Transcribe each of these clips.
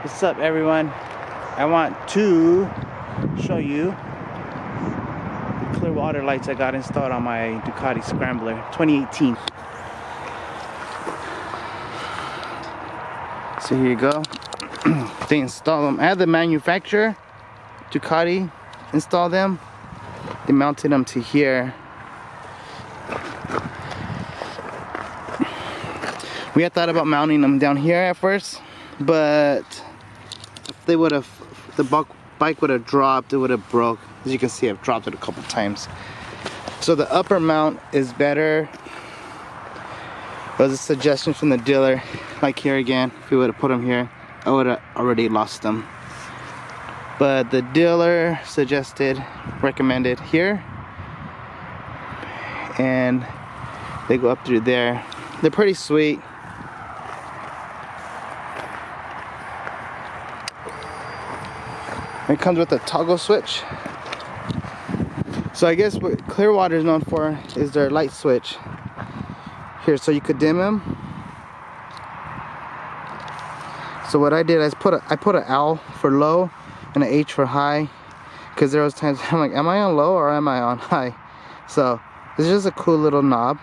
What's up, everyone? I want to show you the Clearwater lights I got installed on my Ducati Scrambler 2018. So here you go. They installed them. I had the manufacturer, Ducati, install them. They mounted them to here. We had thought about mounting them down here at first, but if they would have, the bike would have dropped, it would have broke. As you can see, I've dropped it a couple times. So the upper mount is better. It was a suggestion from the dealer. Like here again, if we would have put them here, I would have already lost them. But the dealer recommended here, and they go up through there. They're pretty sweet. It comes with a toggle switch. So I guess what Clearwater is known for is their light switch. Here, so you could dim them. So what I did is I put an L for low and an H for high, because there was times I'm like, am I on low or am I on high? So this is just a cool little knob.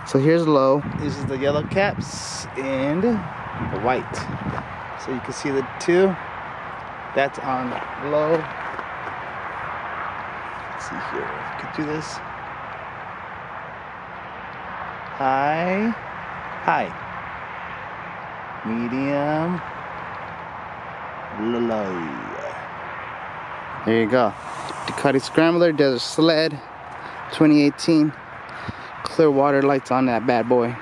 So here's low. This is the yellow caps and the white. So you can see the two. That's on low. Let's see here. If I could do this. High, high, medium, low. There you go. Ducati Scrambler, Desert Sled, 2018. Clearwater lights on that bad boy.